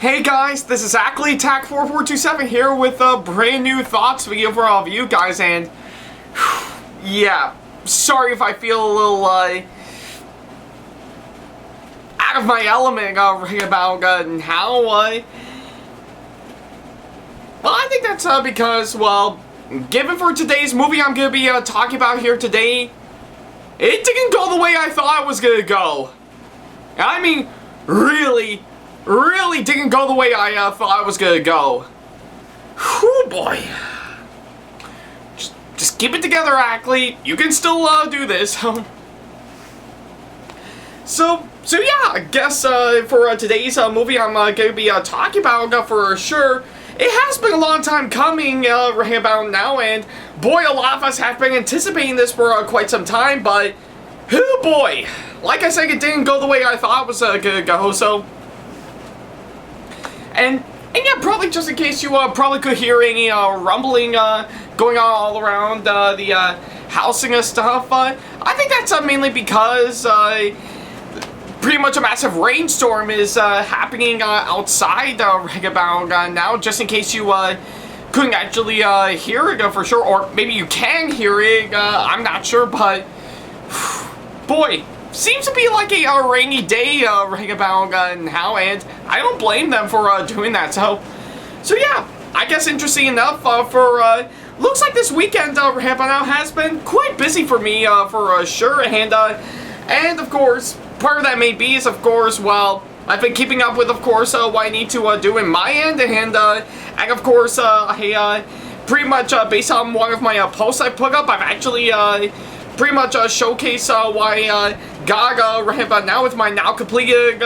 Hey guys, this is Ackleyattack4427 here with a brand new thoughts video for all of you guys, and yeah, sorry if I feel a little out of my element about how well, I think that's because, well, given for today's movie I'm gonna be talking about here today, it didn't go the way I thought it was gonna go. I mean, really didn't go the way I thought it was gonna go. Whew, boy. Just keep it together, Ackley. You can still do this. So yeah, I guess for today's movie I'm gonna be talking about for sure. It has been a long time coming right about now, and boy, a lot of us have been anticipating this for quite some time, but oh boy, like I said, it didn't go the way I thought it was gonna go, so. And yeah, probably just in case you probably could hear any rumbling going on all around the housing and stuff, I think that's mainly because pretty much a massive rainstorm is happening outside right about now, just in case you couldn't actually hear it for sure, or maybe you can hear it, I'm not sure, but boy, seems to be like a rainy day right about now, and I don't blame them for doing that. So yeah, I guess interesting enough for looks like this weekend right about now has been quite busy for me for sure, and of course part of that may be is, of course, well, I've been keeping up with, of course, what I need to do in my end, and of course I pretty much based on one of my posts I put up, I've actually pretty much showcase why Gaga right about now with my now completed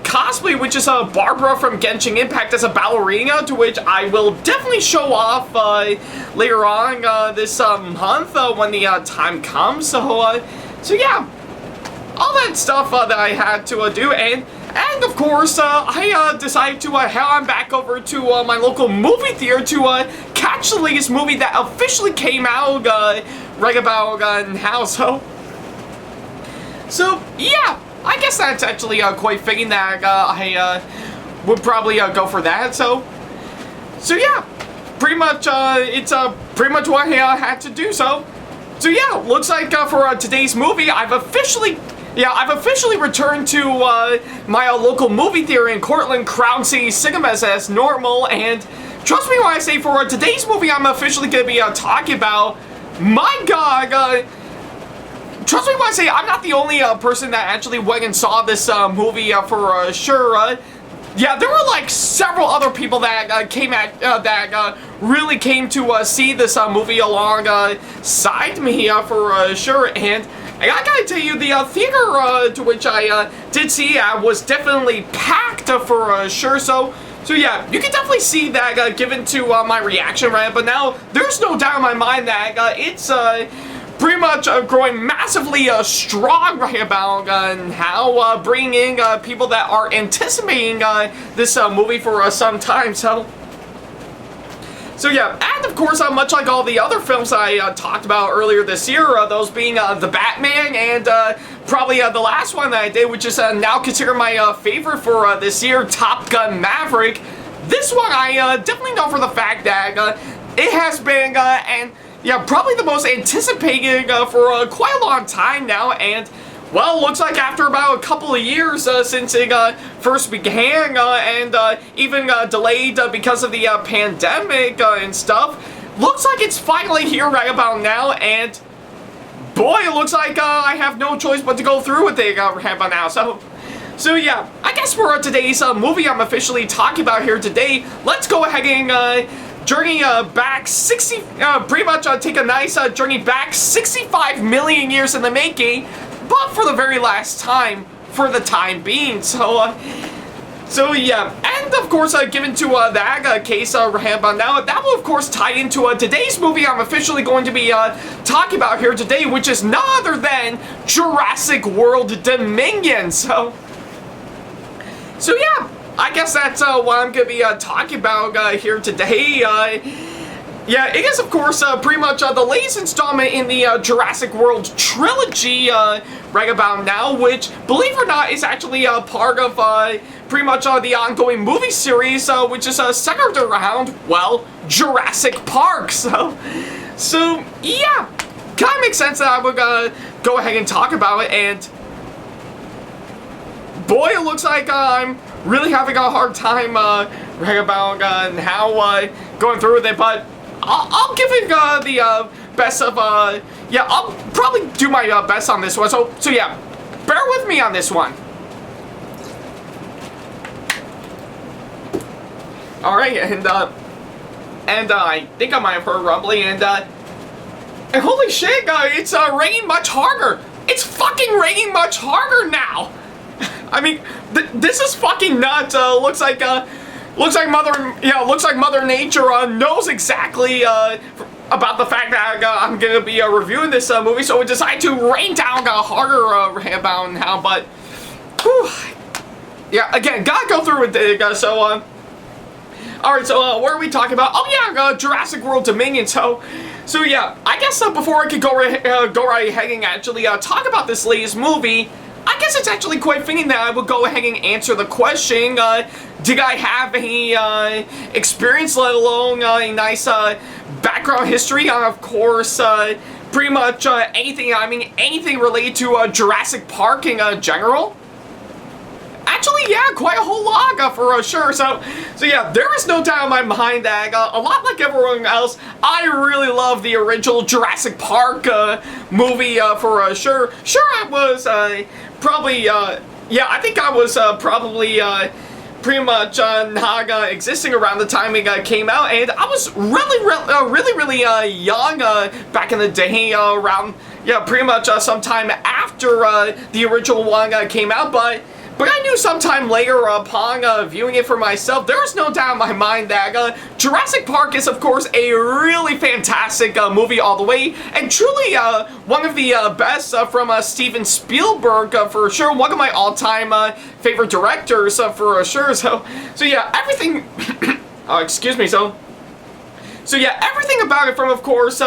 cosplay, which is Barbara from Genshin Impact as a ballerina, to which I will definitely show off later on this month when the time comes. So yeah, all that stuff that I had to do, and of course I decided to head on back over to my local movie theater to catch the latest movie that officially came out right about now. So yeah, I guess that's actually quite fitting that I would probably go for that. So yeah, pretty much it's pretty much what I had to do. So yeah, looks like for today's movie, I've officially returned to my local movie theater in Cortland, Crown City Cinemas as normal, and trust me when I say for today's movie I'm officially going to be talking about, my god, trust me when I say I'm not the only person that actually went and saw this movie for sure. Yeah, there were like several other people that really came to see this movie alongside me for sure, and I gotta tell you, the theater to which I did see was definitely packed for sure. So yeah, you can definitely see that given to my reaction, right? But now there's no doubt in my mind that it's pretty much growing massively strong right about how bringing in people that are anticipating this movie for some time. So yeah, and of course, much like all the other films I talked about earlier this year, those being The Batman and probably the last one that I did, which is now considered my favorite for this year, Top Gun Maverick. This one I definitely know for the fact that it has been, and yeah, probably the most anticipated for quite a long time now, and well, looks like after about a couple of years since it first began, and even delayed because of the pandemic and stuff, looks like it's finally here right about now, and boy, it looks like I have no choice but to go through with it right about now. So yeah, I guess for today's movie I'm officially talking about here today, let's go ahead and journey back pretty much take a nice journey back 65 million years in the making, but for the very last time, for the time being. So yeah, and of course, given to that case right about now, that will of course tie into today's movie I'm officially going to be talking about here today, which is none other than Jurassic World Dominion. So yeah, I guess that's what I'm going to be talking about here today. yeah, it is, of course, pretty much the latest installment in the Jurassic World trilogy right about now, which, believe it or not, is actually part of pretty much the ongoing movie series, which is centered around, well, Jurassic Park. So yeah, kind of makes sense that I would go ahead and talk about it, and boy, it looks like I'm really having a hard time right about how going through with it, but I'll give it the best of, yeah, I'll probably do my best on this one, so yeah, bear with me on this one. Alright, and I think I might have heard rumbling, and holy shit, it's raining much harder. It's fucking raining much harder now. I mean, this is fucking nuts. Looks like Mother Nature knows exactly about the fact that I'm gonna be reviewing this movie, so it decided to rain down harder right about now. But whew, yeah, again, gotta go through with it. So alright, so what are we talking about? Oh yeah, Jurassic World Dominion. So yeah, I guess before I could go right ahead and actually talk about this latest movie, I guess it's actually quite fitting that I would go ahead and answer the question, did I have any experience, let alone a nice background history on, of course, pretty much anything, I mean, anything related to Jurassic Park in general? Actually, yeah, quite a whole lot for sure. So yeah, there is no doubt in my mind that a lot like everyone else, I really love the original Jurassic Park movie for sure. Sure, I was probably, yeah, I think I was probably pretty much not existing around the time it came out, and I was really young back in the day, around, yeah, pretty much sometime after the original one came out, but I knew sometime later upon viewing it for myself, there's no doubt in my mind that Jurassic Park is, of course, a really fantastic movie all the way, and truly one of the best from Steven Spielberg for sure, one of my all-time favorite directors for sure. So yeah, everything, excuse me, so yeah, everything about it, from, of course,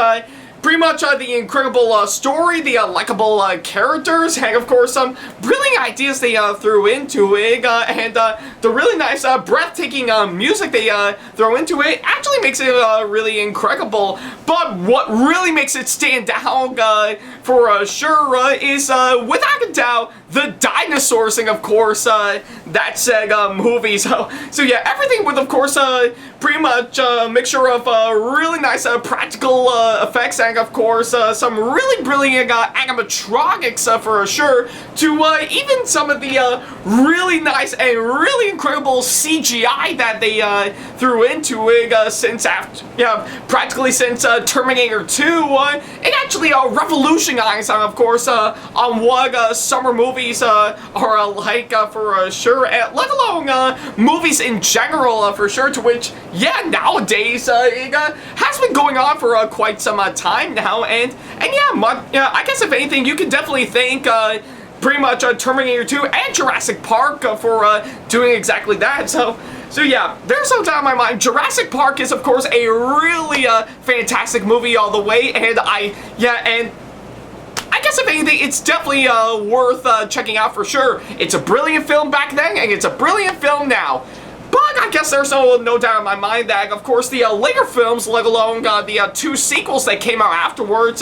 pretty much the incredible story, the likable characters, and of course some brilliant ideas they threw into it, and the really nice, breathtaking music they throw into it actually makes it really incredible. But what really makes it stand out for sure is, without a doubt, the dinosaurs, and of course that said movie. So yeah, everything with, of course, pretty much a mixture of really nice practical effects, and of course some really brilliant animatronics for sure, to even some of the really nice and really incredible CGI that they threw into it since after, yeah, practically since Terminator 2. It actually revolutionized, of course, on what summer movies are like for sure, and let alone movies in general for sure, to which, yeah, nowadays it has been going on for quite some time now, and yeah, I guess if anything, you can definitely thank pretty much Terminator 2 and Jurassic Park for doing exactly that. So yeah, there's no doubt in my mind, Jurassic Park is, of course, a really fantastic movie all the way, and I guess if anything, it's definitely worth checking out for sure. It's a brilliant film back then, and it's a brilliant film now. But I guess there's no doubt in my mind that, of course, the later films, let alone the two sequels that came out afterwards,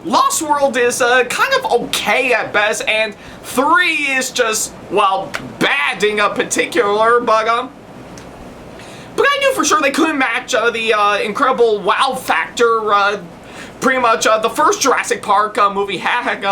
Lost World is kind of okay at best, and 3 is just, well, bad in particular, but I knew for sure they couldn't match the incredible wow factor pretty much the first Jurassic Park movie had,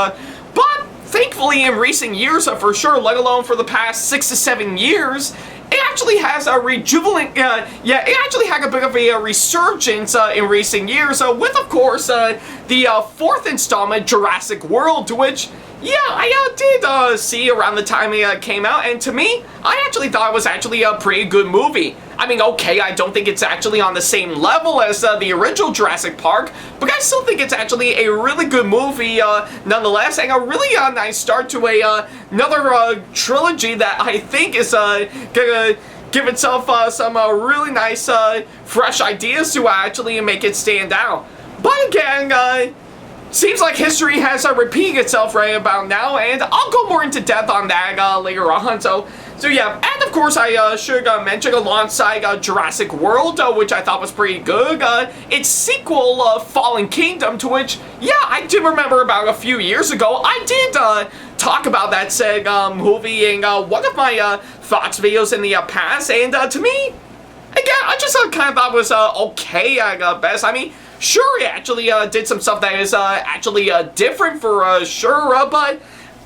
but thankfully in recent years for sure, let alone for the past 6 to 7 years, it actually has a it actually had a bit of a resurgence in recent years, with, of course, the 4th installment, Jurassic World, which, yeah, I did see around the time it came out, and to me, I actually thought it was actually a pretty good movie. I mean, okay, I don't think it's actually on the same level as the original Jurassic Park, but I still think it's actually a really good movie nonetheless, and a really nice start to another trilogy that I think is gonna give itself some really nice, fresh ideas to actually make it stand out. But again, seems like history has repeating itself right about now, and I'll go more into depth on that later on. So yeah, and of course I should mention alongside Jurassic World, which I thought was pretty good, its sequel, Fallen Kingdom, to which, yeah, I do remember about a few years ago, I did talk about that said movie in one of my thoughts videos in the past, and to me, again, I just kind of thought it was okay at best. I mean, sure, it actually did some stuff that is actually different for sure, but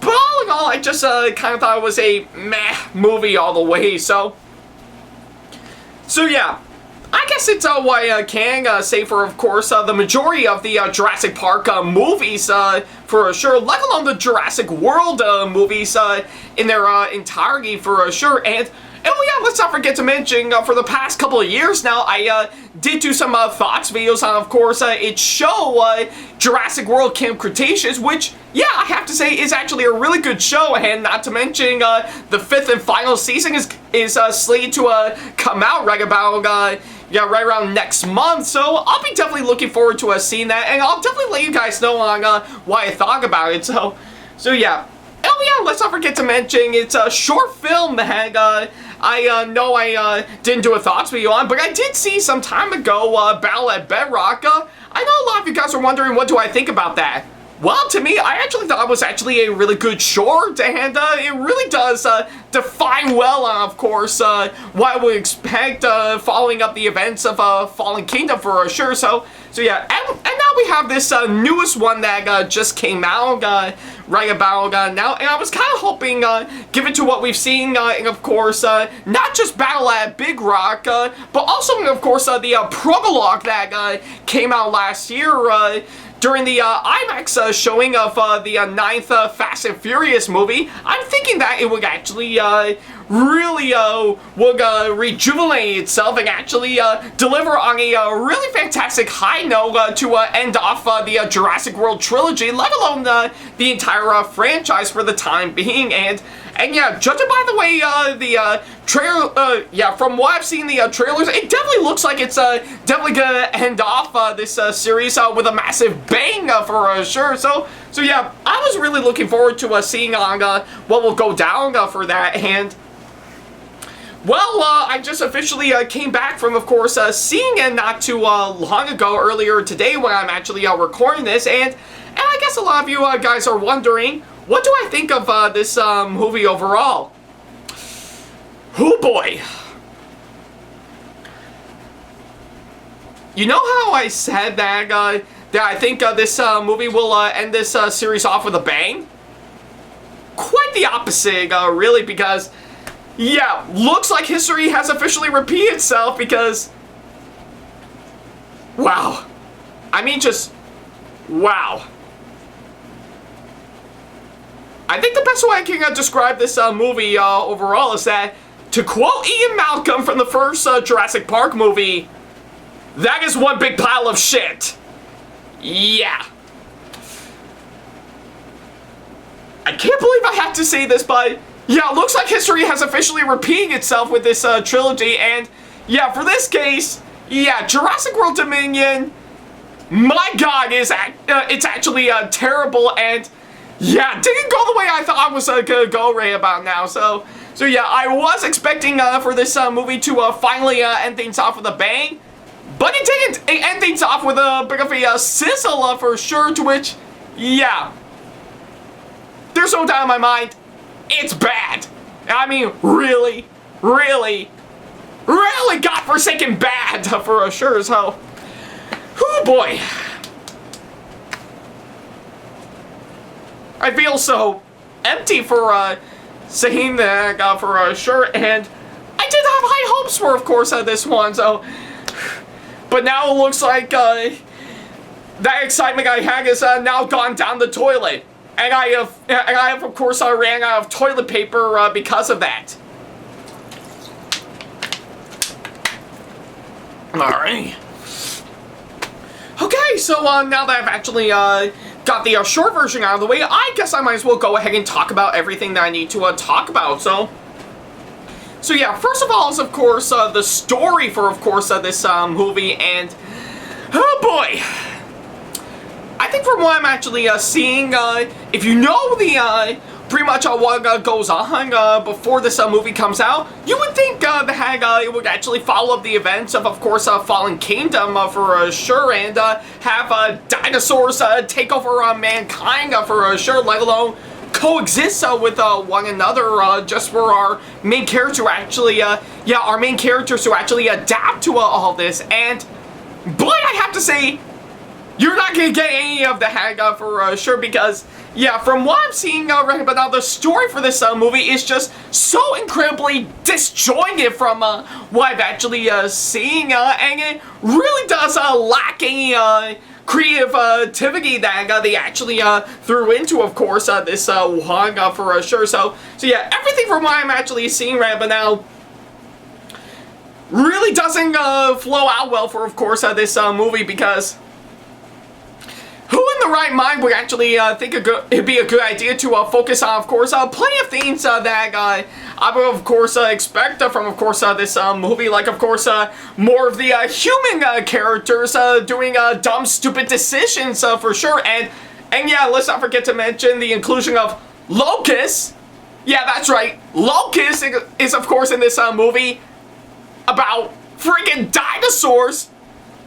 all in all, I just kind of thought it was a meh movie all the way, so yeah, I guess it's what I can say for, of course, the majority of the Jurassic Park movies, for sure, let alone the Jurassic World movies in their entirety, for sure, and oh yeah, let's not forget to mention, for the past couple of years now, I did do some thoughts videos on, of course, its show, Jurassic World Camp Cretaceous, which, yeah, I have to say is actually a really good show, and not to mention, the 5th and final season is slated to come out right about, yeah, right around next month, so I'll be definitely looking forward to seeing that, and I'll definitely let you guys know on what I thought about it, so yeah. Oh yeah, let's not forget to mention it's a short film that I know I didn't do a thoughts video on, but I did see some time ago, Battle at Bedrock. I know a lot of you guys are wondering, what do I think about that? Well, to me, I actually thought it was actually a really good short, and it really does define well, of course, what I would expect following up the events of Fallen Kingdom, for sure. So yeah, and now we have this newest one that just came out right about now, and I was kind of hoping, given to what we've seen, and of course, not just Battle at Big Rock, but also, of course, the prologue that came out last year, during the IMAX showing of the 9th Fast and Furious movie. I'm thinking that it would actually really would rejuvenate itself and actually deliver on a really fantastic high note to end off the Jurassic World trilogy, let alone the entire franchise for the time being. And yeah, judging by the way the trailer, yeah, from what I've seen the trailers, it definitely looks like it's definitely gonna end off this series with a massive bang for sure. So yeah, I was really looking forward to seeing on what will go down for that. And well, I just officially came back from, of course, seeing it not too long ago, earlier today when I'm actually recording this, and I guess a lot of you guys are wondering, what do I think of this movie overall? Oh boy. You know how I said that I think this movie will end this series off with a bang? Quite the opposite, really, because, yeah, looks like history has officially repeated itself because, wow. I mean, just, wow. I think the best way I can describe this movie overall is that, to quote Ian Malcolm from the first Jurassic Park movie, that is one big pile of shit. Yeah. I can't believe I have to say this, but yeah, it looks like history has officially repeated itself with this trilogy, and yeah, for this case, yeah, Jurassic World Dominion, my god, it's actually terrible, and yeah, didn't go the way I thought it was gonna go right about now. So yeah, I was expecting for this movie to finally end things off with a bang, but it didn't. It end things off with a bit of a sizzle for sure, to which, yeah, there's no doubt in my mind, it's bad. I mean, really, really, really godforsaken bad for sure, so, oh boy. I feel so empty for saying that for sure, and I did have high hopes for, of course, this one, so, but now it looks like that excitement I had is now gone down the toilet, and I have of course ran out of toilet paper because of that. Alright. Okay, so now that I've actually got the short version out of the way, I guess I might as well go ahead and talk about everything that I need to talk about. So, So yeah, first of all is, of course, the story for, of course, this movie, and oh boy, I think from what I'm actually seeing, if you know the pretty much what goes on before this movie comes out, you would think it would actually follow up the events of course, Fallen Kingdom for sure, and have dinosaurs take over mankind for sure, let alone coexist with one another, just for our main character actually, our main characters to actually adapt to all this. And boy, I have to say, you're not gonna get any of the hang for sure, because yeah, from what I'm seeing right about now, the story for this movie is just so incredibly disjointed from what I've actually seen, and it really does lack any creativity that they actually threw into, of course, this one for sure. So yeah, everything from what I'm actually seeing right about now really doesn't flow out well for, of course, this movie, because who in the right mind would actually think it'd be a good idea to focus on, of course, plenty of things that I would, of course, expect from, of course, this movie, like, of course, more of the human characters doing dumb, stupid decisions for sure, and yeah, let's not forget to mention the inclusion of Locust. Yeah, that's right, Locust is, of course, in this movie about friggin' dinosaurs.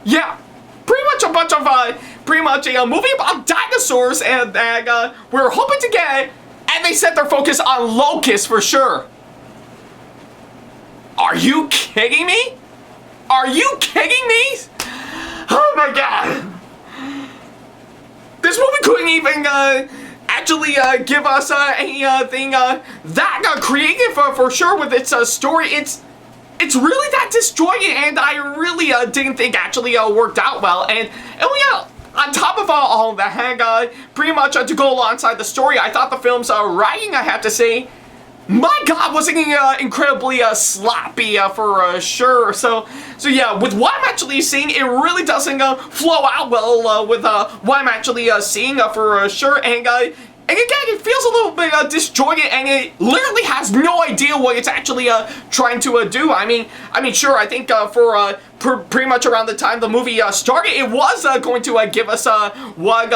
Yeah, pretty much a bunch of pretty much a movie about dinosaurs, and we're hoping to get, and they set their focus on Locust for sure. Are you kidding me? Are you kidding me? Oh my god. This movie couldn't even actually give us anything that creative for sure with its story. It's really that disjointed, and I really didn't think actually worked out well. And on top of all of that, pretty much to go alongside the story, I thought the film's writing, I have to say, my god, was it incredibly sloppy for sure. So yeah, with what I'm actually seeing, it really doesn't flow out well with what I'm actually seeing for sure. And again, it feels a little bit disjointed, and it literally has no idea what it's actually trying to do. I mean, sure, I think for pretty much around the time the movie started, it was going to give us what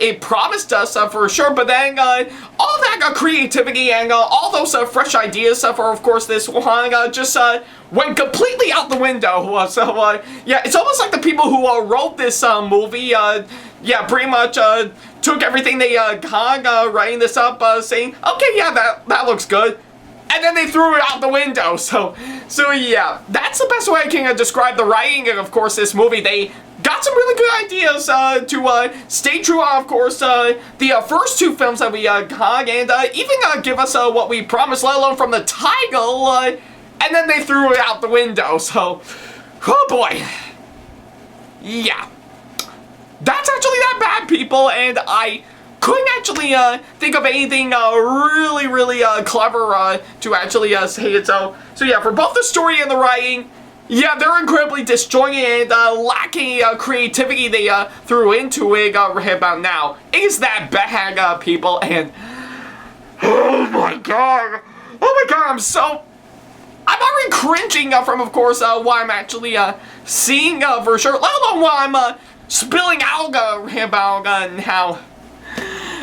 it promised us for sure. But then all that creativity and all those fresh ideas for, of course, this one just went completely out the window. So yeah, it's almost like the people who wrote this movie, yeah, pretty much took everything they got writing this up, saying, okay, yeah, that looks good, and then they threw it out the window. So yeah, that's the best way I can describe the writing of course, this movie. They got some really good ideas to stay true on, of course, the first two films that we got, and even give us what we promised, let alone from the title, and then they threw it out the window. So, oh boy. Yeah. That's actually that bad, people, and I couldn't actually think of anything really clever to actually say it. So yeah, for both the story and the writing, yeah, they're incredibly disjointed and lacking creativity they threw into it right about now. Is that bad, people? And oh my god, I'm already cringing from, of course, what I'm actually seeing for sure, let alone what I'm spilling out about now.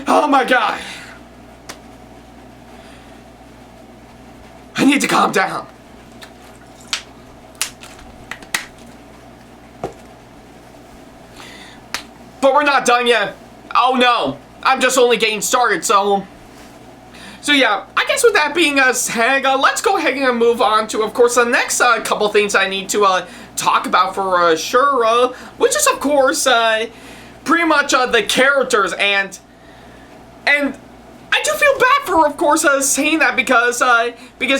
Oh my god. I need to calm down. But we're not done yet. Oh no, I'm just only getting started, so yeah, I guess with that being said, let's go ahead and move on to, of course, the next couple things I need to talk about for sure, which is, of course, pretty much the characters, and I do feel bad for, of course, saying that, because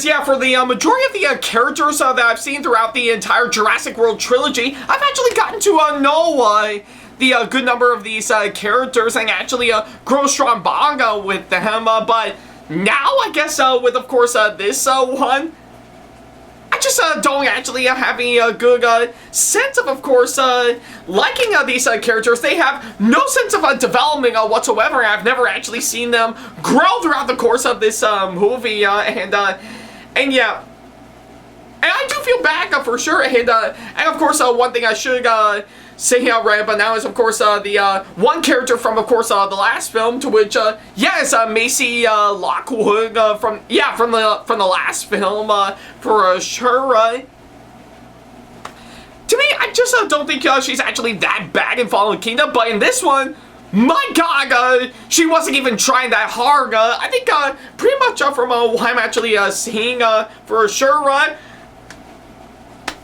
yeah, for the majority of the characters that I've seen throughout the entire Jurassic World trilogy, I've actually gotten to know the good number of these characters and actually grow a strong bond with them, but now, I guess, with, of course, this one, I just don't actually have any good sense of course, liking these characters. They have no sense of development whatsoever, and I've never actually seen them grow throughout the course of this movie, and yeah, And I do feel bad for sure. And of course, one thing I should say right about now is, of course, the one character from, of course, the last film, to which, yes, Macy Lockwood from the last film, for sure. To me, I just don't think she's actually that bad in Fallen Kingdom, but in this one, my God, she wasn't even trying that hard. I think pretty much from what I'm actually seeing, for sure.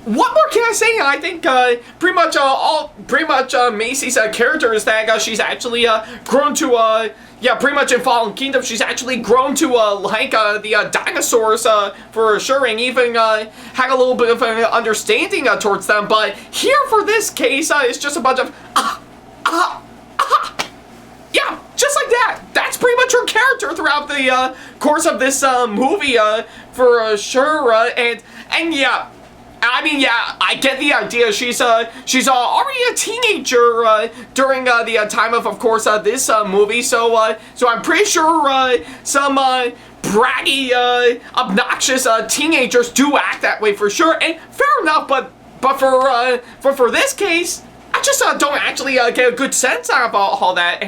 What more can I say? I think pretty much Macy's character is that she's actually grown to pretty much in Fallen Kingdom, she's actually grown to like the dinosaurs for sure, and even had a little bit of an understanding towards them. But here for this case, it's just a bunch of yeah, just like that. That's pretty much her character throughout the course of this movie, for sure. And yeah, I mean, yeah, I get the idea. She's already a teenager during the time of course, this movie. So I'm pretty sure some bratty, obnoxious teenagers do act that way for sure. And fair enough, but for this case, I just don't actually get a good sense out of all that.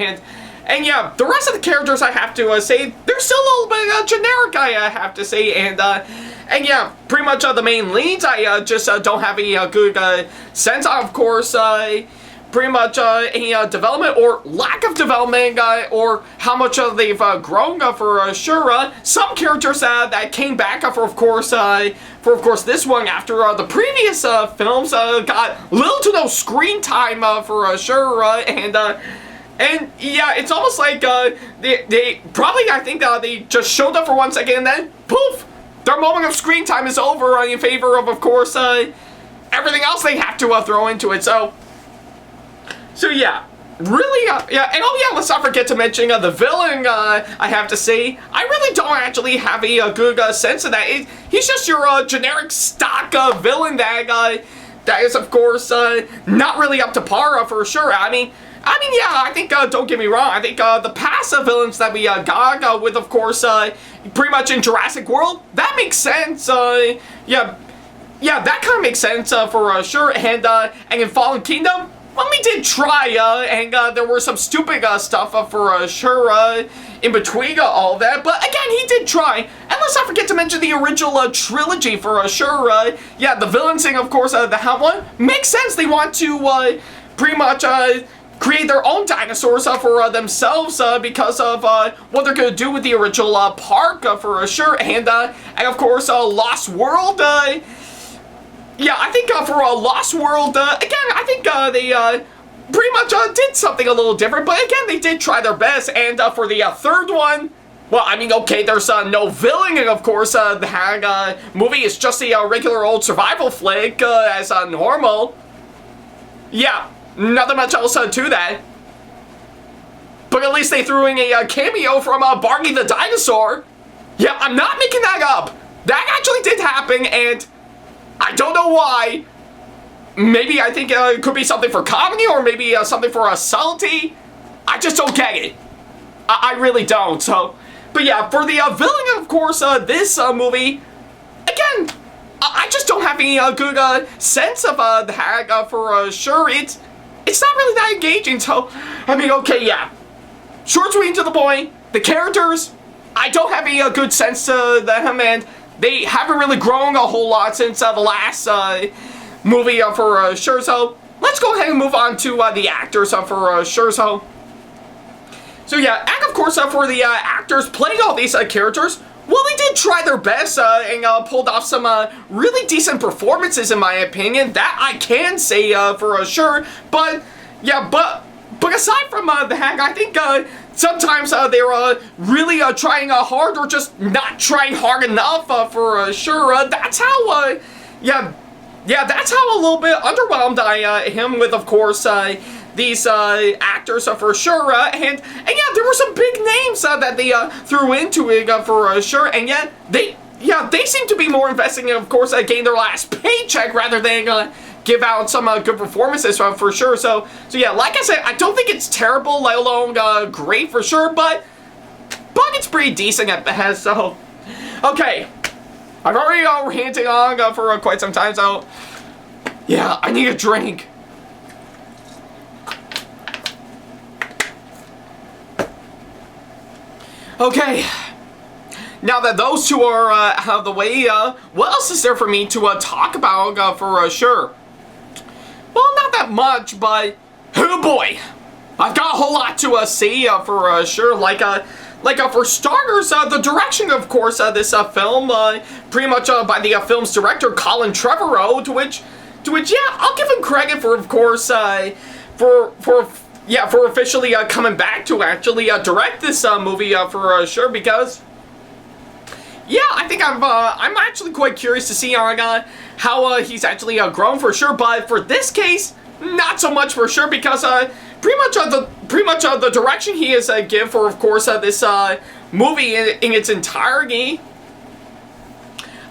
And yeah, the rest of the characters, I have to say, they're still a little bit generic, I have to say. And yeah, pretty much the main leads, I just don't have any good sense of course, pretty much any development or lack of development, or how much they've grown for sure. Some characters that came back for of course this one after the previous films got little to no screen time for sure. And yeah, it's almost like they probably, I think they just showed up for 1 second and then poof, their moment of screen time is over in favor of course everything else they have to throw into it. So yeah, really, yeah, and oh yeah, let's not forget to mention the villain. I have to say, I really don't actually have a good sense of that. He's just your generic stock villain that is of course not really up to par for sure. I mean, yeah, I think, don't get me wrong, I think the passive villains that we got with, of course, pretty much in Jurassic World, that makes sense. Yeah, that kind of makes sense for sure. And in Fallen Kingdom, well, we did try, and there were some stupid stuff for sure in between all that. But again, he did try. And let's not forget to mention the original trilogy for sure. Yeah, the villains thing, of course, the Hunt one makes sense. They want to pretty much create their own dinosaurs for themselves because of what they're going to do with the original park for sure. And of course, Lost World. Yeah, I think for Lost World, again, I think they pretty much did something a little different. But again, they did try their best. And for the third one, well, I mean, okay, there's no villain, and of course, the movie is just a regular old survival flick as normal. Yeah. Nothing much else to that. But at least they threw in a cameo from Barney the Dinosaur. Yeah, I'm not making that up. That actually did happen, and I don't know why. Maybe I think it could be something for comedy, or maybe something for subtlety. I just don't get it. I really don't. So, but yeah, for the villain, of course, this movie, again, I just don't have any good sense of that for sure. It's not really that engaging, so, I mean, okay, yeah. Short, sweet, to the point. The characters, I don't have any good sense to them, and they haven't really grown a whole lot since the last movie for sure. So, let's go ahead and move on to the actors for sure. So yeah, and of course, for the actors playing all these characters, well, they did try their best and pulled off some really decent performances, in my opinion. That I can say for sure. But yeah, but aside from that, I think sometimes they're really trying hard, or just not trying hard enough for sure. That's how yeah, that's how a little bit underwhelmed I am with, of course, these actors for sure. And yeah, there were some big names that they threw into it for sure. And yet they seem to be more investing in, of course, getting their last paycheck rather than give out some good performances for sure. So yeah, like I said, I don't think it's terrible, let alone great for sure, but it's pretty decent at best. So okay, I've already ranted on for quite some time, so yeah, I need a drink. Okay, now that those two are out of the way, what else is there for me to talk about for sure? Well, not that much, but oh boy, I've got a whole lot to say for sure. Like for starters, the direction, of course, this film, pretty much by the film's director, Colin Trevorrow, to which, yeah, I'll give him credit for, of course, for officially coming back to actually direct this movie for sure, because yeah, I think I'm actually quite curious to see how he's actually grown for sure. But for this case, not so much for sure, because pretty much the direction he has give for, of course, this movie in its entirety,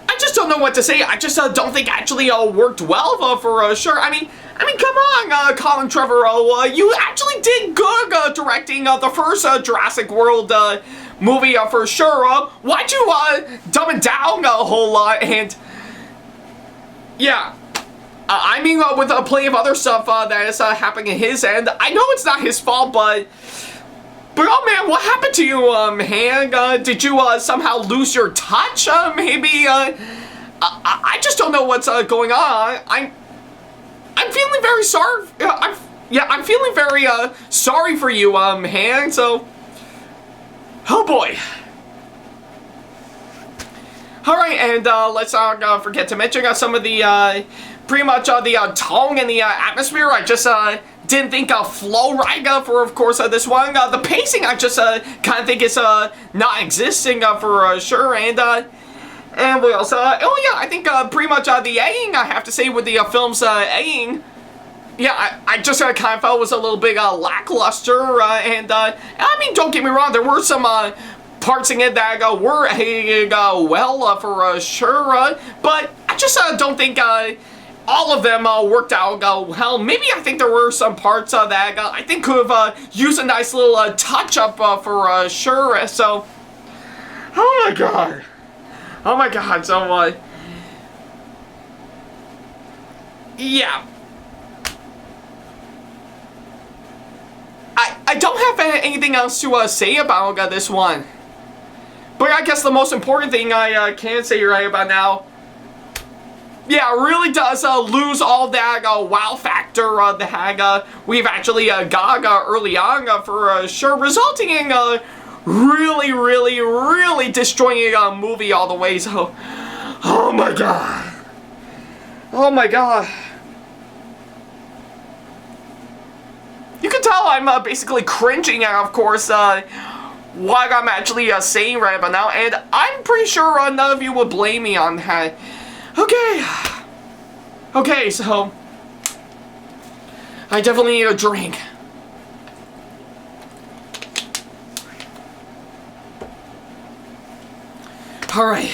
I just don't know what to say. I just don't think actually worked well for sure. I mean, come on, Colin Trevorrow, you actually did good directing the first Jurassic World movie for sure. Why'd you dumb it down a whole lot? And yeah, I mean, with plenty of other stuff that is happening in his end, I know it's not his fault, but oh man, what happened to you, man? Did you somehow lose your touch? Maybe I just don't know what's going on. I'm feeling very sorry. I'm feeling very sorry for you, Han. So, oh boy. All right, and let's not forget to mention some of the pretty much the tone and the atmosphere. I just didn't think flow right for, of course, this one. The pacing, I just kind of think is not existing for sure, and we also, oh yeah, I think pretty much the A-ing, I have to say, with the film's A-ing, yeah, I just kind of felt was a little bit lackluster, and I mean, don't get me wrong, there were some parts in it that were A-ing well for sure, but I just don't think all of them worked out well. Maybe I think there were some parts that I think could have used a nice little touch-up for sure, so, oh my god. Oh my god, so, yeah. I don't have anything else to say about this one. But I guess the most important thing I can say right about now, yeah, it really does lose all that wow factor that we've actually got early on for sure, resulting in really destroying a movie all the way. So, oh my god, oh my god. You can tell I'm basically cringing at, of course, what I'm actually saying right about now, and I'm pretty sure none of you would blame me on that. Okay, so I definitely need a drink. Alright,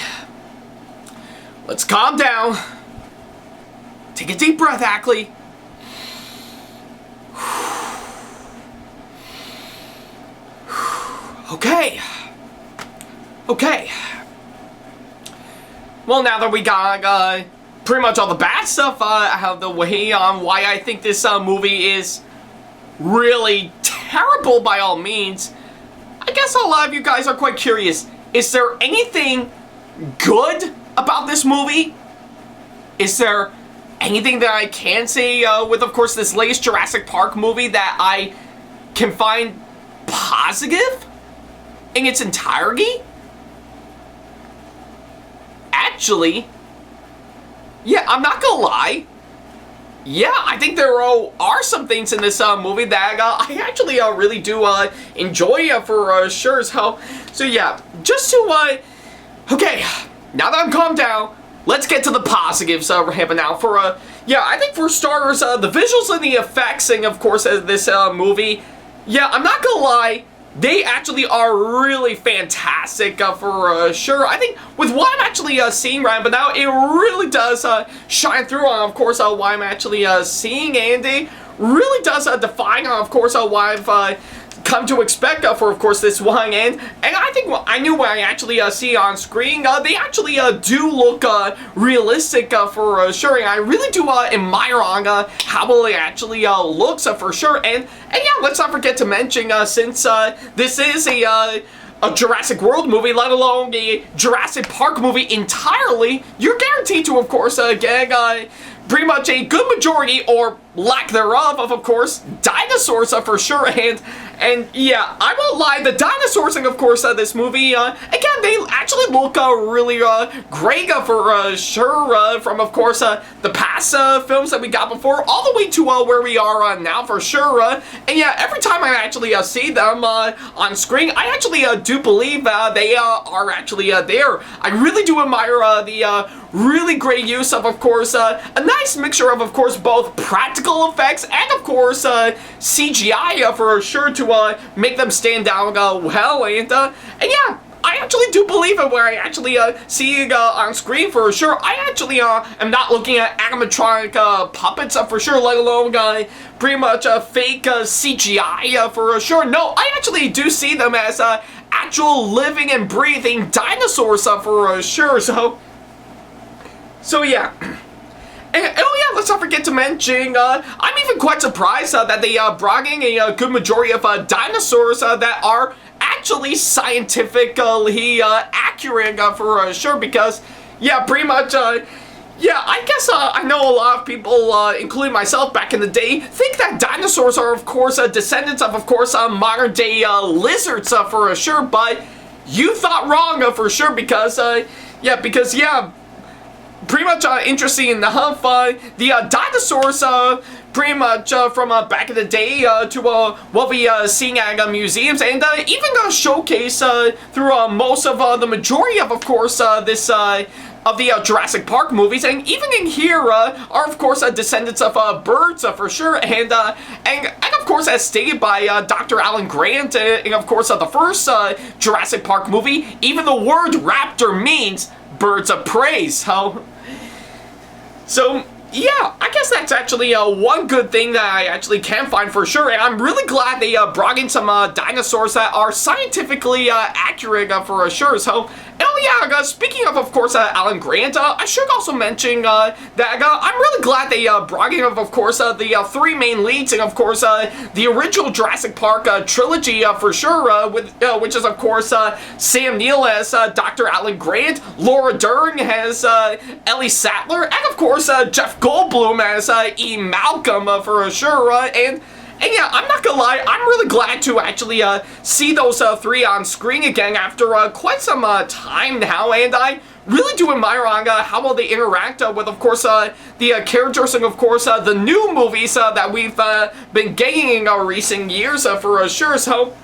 let's calm down. Take a deep breath, Ackley. Okay. Well, now that we got pretty much all the bad stuff out of the way on why I think this movie is really terrible by all means, I guess a lot of you guys are quite curious. Is there anything good about this movie? Is there anything that I can say with, of course, this latest Jurassic Park movie that I can find positive in its entirety? Actually, yeah, I'm not gonna lie. Yeah, I think there are some things in this movie that I actually really do enjoy for sure. So yeah, just to, okay, now that I'm calmed down, let's get to the positives right now. For, yeah, I think for starters, the visuals and the effects, and of course, this movie, yeah, I'm not gonna lie, they actually are really fantastic for sure. I think with what I'm actually seeing right now, it really does shine through on, of course, why I'm actually seeing, and it really does define, of course, why I've come to expect for, of course, this one. And I think I knew when I actually see on screen, they actually do look realistic for sure. And I really do admire on how well it actually looks for sure. And yeah, let's not forget to mention, since this is a Jurassic World movie, let alone a Jurassic Park movie entirely, you're guaranteed to, of course, get pretty much a good majority, or lack thereof, of course, dinosaurs for sure. And yeah, I won't lie, the dinosaurs in, of course, this movie, again, they actually look really great for sure, from, of course, the past films that we got before, all the way to where we are now for sure. And yeah, every time I actually see them on screen, I actually do believe they are actually there. I really do admire the really great use of course, a nice mixture of course, both practical effects and, of course, CGI for sure to make them stand out well. And yeah, I actually do believe it where I actually see it on screen for sure. I actually am not looking at animatronic puppets for sure, let alone pretty much fake CGI for sure. No, I actually do see them as actual living and breathing dinosaurs for sure. So yeah. And, oh yeah, let's not forget to mention, I'm even quite surprised that they brought in a good majority of dinosaurs that are actually scientifically accurate for sure, because, yeah, pretty much, yeah, I guess I know a lot of people, including myself back in the day, think that dinosaurs are, of course, descendants of course, modern-day lizards for sure, but you thought wrong for sure, because, yeah, pretty much interesting enough, the dinosaurs pretty much from back in the day to what we seeing at museums, and even showcase through most of the majority of course, this of the Jurassic Park movies, and even in here are of course descendants of birds for sure, and of course as stated by Dr. Alan Grant in of course the first Jurassic Park movie, even the word raptor means birds of prey. So, yeah, I guess that's actually one good thing that I actually can find for sure, and I'm really glad they brought in some dinosaurs that are scientifically accurate for sure. So, oh yeah, speaking of course, Alan Grant, I should also mention that I'm really glad they brought in of course, the three main leads in, of course, the original Jurassic Park trilogy for sure, which is, of course, Sam Neill as Dr. Alan Grant, Laura Dern as Ellie Sattler, and, of course, Jeff Goldblum as E. Malcolm for sure, and yeah, I'm not gonna lie, I'm really glad to actually see those three on screen again after quite some time now, and I really do admire on how well they interact with, of course, the characters and, of course, the new movies that we've been getting in recent years for sure. So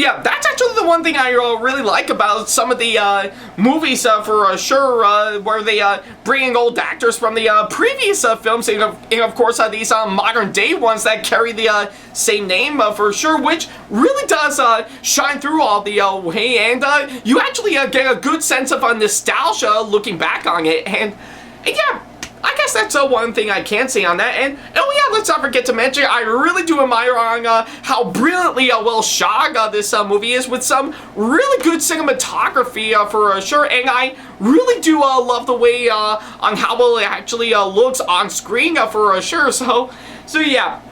yeah, that's actually the one thing I really like about some of the movies for sure, where they bring in old actors from the previous films, and of course these modern day ones that carry the same name for sure, which really does shine through all the way, and you actually get a good sense of nostalgia looking back on it, and yeah, I guess that's one thing I can say on that. And oh yeah, let's not forget to mention, I really do admire on how brilliantly well shot this movie is, with some really good cinematography for sure, and I really do love the way on how well it actually looks on screen for sure. So yeah,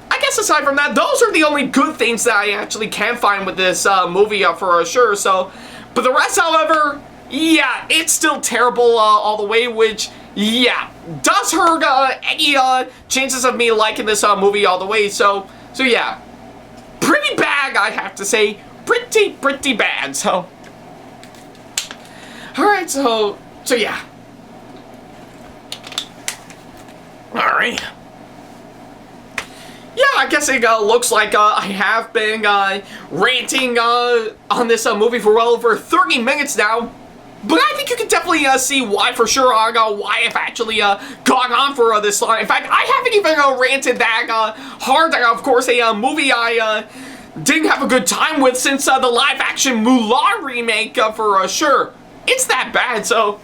I guess aside from that, those are the only good things that I actually can find with this movie for sure. So, but the rest, however, yeah, it's still terrible all the way, which, yeah, does hurt any chances of me liking this movie all the way. So yeah, pretty bad, I have to say, pretty bad. So, all right, so yeah, all right. Yeah, I guess it looks like I have been ranting on this movie for well over 30 minutes now. But I think you can definitely see why for sure, why I've actually gone on for this long. In fact, I haven't even ranted that hard at, of course, a movie I didn't have a good time with since the live-action Mulan remake for sure. It's that bad, so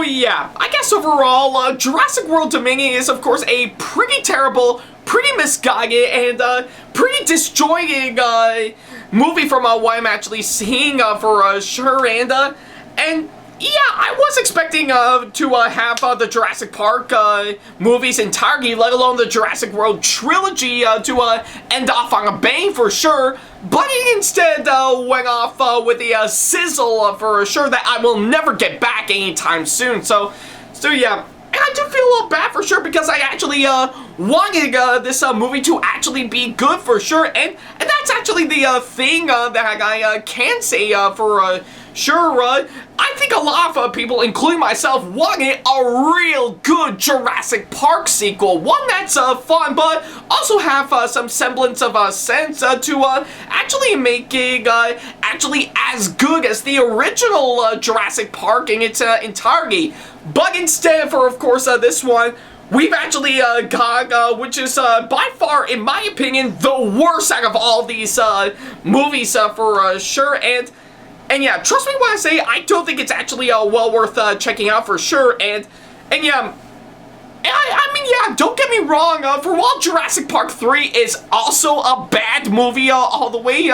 yeah, I guess overall, Jurassic World Dominion is, of course, a pretty terrible, pretty misguided and pretty disjointing movie from what I'm actually seeing for sure. And yeah, I was expecting to have the Jurassic Park movies entirety, let alone the Jurassic World trilogy, to end off on a bang for sure. But it instead went off with a sizzle for sure that I will never get back anytime soon. So yeah. And I do feel a little bad for sure because I actually wanted this movie to actually be good for sure, and that's actually the thing that I can say for sure. I think a lot of people, including myself, wanted a real good Jurassic Park sequel, one that's fun, but also have some semblance of sense to actually making actually as good as the original Jurassic Park in its entirety. But instead, for of course this one, we've actually got, which is by far, in my opinion, the worst out of all these movies for sure. And yeah, trust me when I say I don't think it's actually well worth checking out for sure. And yeah, I mean, yeah, don't get me wrong. For while Jurassic Park 3 is also a bad movie all the way,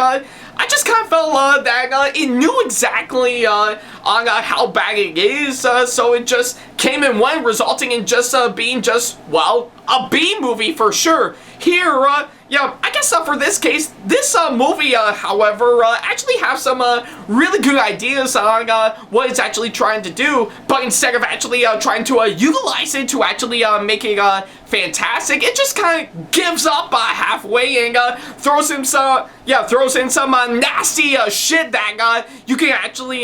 I just kind of felt that it knew exactly on how bad it is, so it just came and went, resulting in just being just, well, a B movie for sure. Here, yeah, I guess for this case, this movie, however, actually has some really good ideas on what it's actually trying to do, but instead of actually trying to utilize it to actually make it fantastic, it just kind of gives up halfway and throws in some nasty shit that you can actually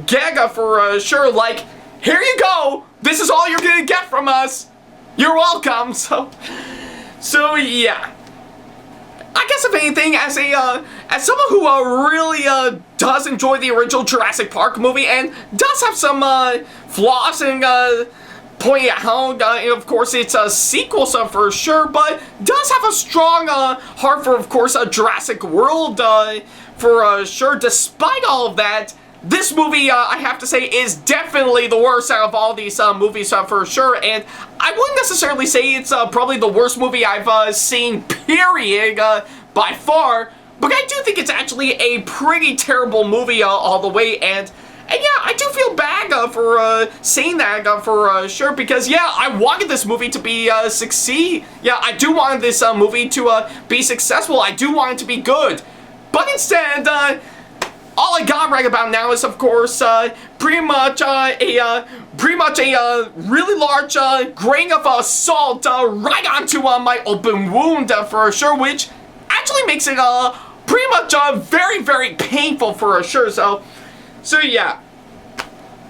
get for sure. Like, here you go, this is all you're gonna get from us. You're welcome. So yeah. I guess if anything, as someone who really does enjoy the original Jurassic Park movie and does have some flaws and pointing out, of course, it's a sequel, so for sure, but does have a strong heart for, of course, Jurassic World for sure. Despite all of that, this movie, I have to say, is definitely the worst out of all these movies for sure, and I wouldn't necessarily say it's probably the worst movie I've seen, period, by far, but I do think it's actually a pretty terrible movie all the way, and yeah, I do feel bad for saying that for sure, because yeah, I wanted this movie to be succeed. Yeah, I do want this movie to be successful. I do want it to be good, but instead, all I got right about now is, of course, pretty much a really large grain of salt right onto my open wound for sure, which actually makes it pretty much very, very painful for sure. So yeah.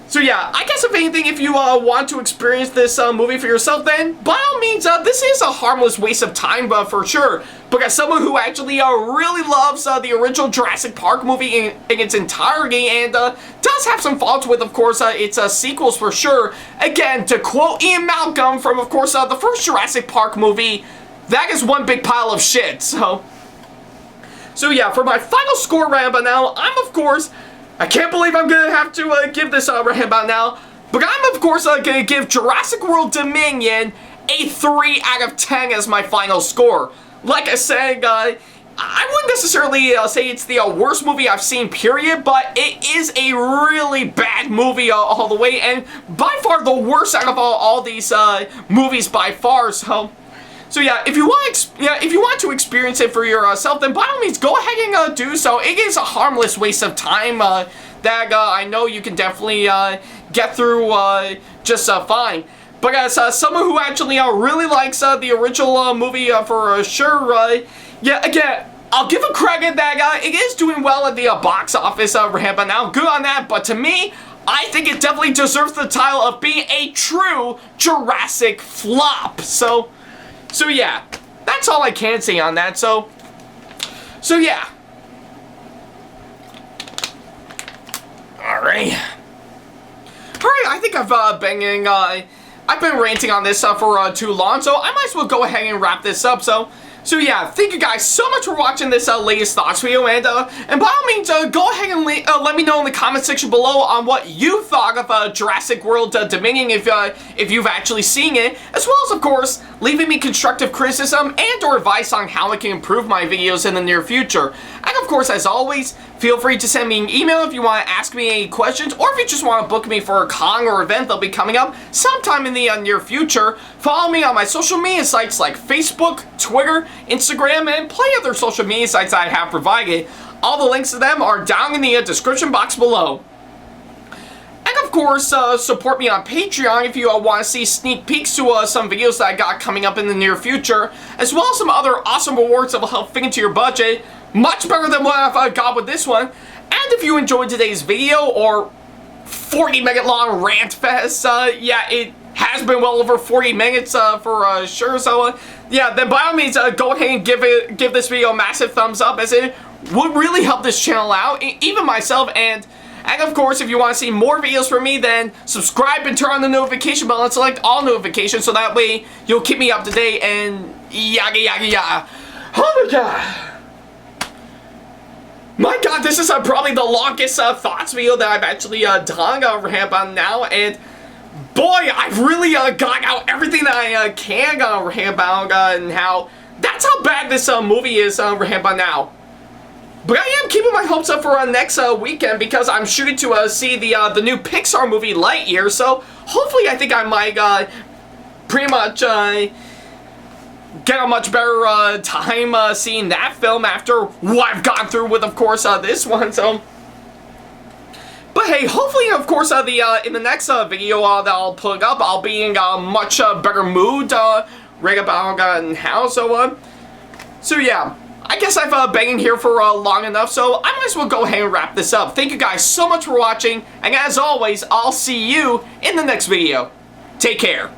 So yeah, I guess if anything, if you want to experience this movie for yourself, then by all means, this is a harmless waste of time for sure. But as someone who actually really loves the original Jurassic Park movie in its entirety and does have some faults with, of course, its sequels for sure. Again, to quote Ian Malcolm from, of course, the first Jurassic Park movie, that is one big pile of shit. So yeah, for my final score right about now, I'm, of course, I can't believe I'm gonna have to give this right about now, but I'm, of course, gonna give Jurassic World Dominion a 3 out of 10 as my final score. Like I said, I wouldn't necessarily say it's the worst movie I've seen, period, but it is a really bad movie all the way, and by far the worst out of all these movies by far. So yeah, if you want to experience it for yourself, then by all means go ahead and do so. It is a harmless waste of time that I know you can definitely get through just fine. But as someone who actually really likes the original movie for sure, yeah, again, I'll give a credit that it is doing well at the box office but now good on that. But to me, I think it definitely deserves the title of being a true Jurassic flop. So yeah, that's all I can say on that. So yeah. Alright, I think I've been ranting on this for too long, so I might as well go ahead and wrap this up. So So yeah, thank you guys so much for watching this latest thoughts video, and by all means, go ahead and let me know in the comment section below on what you thought of Jurassic World Dominion, if you've actually seen it, as well as, of course, leaving me constructive criticism and or advice on how I can improve my videos in the near future. And of course, as always, feel free to send me an email if you want to ask me any questions, or if you just want to book me for a con or event that'll be coming up sometime in the near future. Follow me on my social media sites like Facebook, Twitter, Instagram, and plenty other social media sites I have provided. All the links to them are down in the description box below. And of course, support me on Patreon if you want to see sneak peeks to some videos that I got coming up in the near future, as well as some other awesome rewards that will help fit into your budget, much better than what I've got with this one. And if you enjoyed today's video, or 40-minute long rant fest, yeah, it has been well over 40 minutes for sure, so yeah, then by all means, go ahead and give this video a massive thumbs up, as it would really help this channel out, even myself. And of course, if you want to see more videos from me, then subscribe and turn on the notification bell and select all notifications, so that way you'll keep me up to date and yaga yaga yaga. Oh my god! My god, this is probably the longest thoughts video that I've actually done about now, and boy, I've really got out everything that I can about, and how that's how bad this movie is about now. But I am keeping my hopes up for next weekend, because I'm shooting to see the new Pixar movie Lightyear, so hopefully I think I might pretty much get a much better time seeing that film after what I've gone through with, of course, this one. So, but hey, hopefully, of course, in the next video that I'll put up, I'll be in a much better mood right about now. So yeah, I guess I've been in here for long enough, so I might as well go ahead and wrap this up. Thank you guys so much for watching, and as always, I'll see you in the next video. Take care.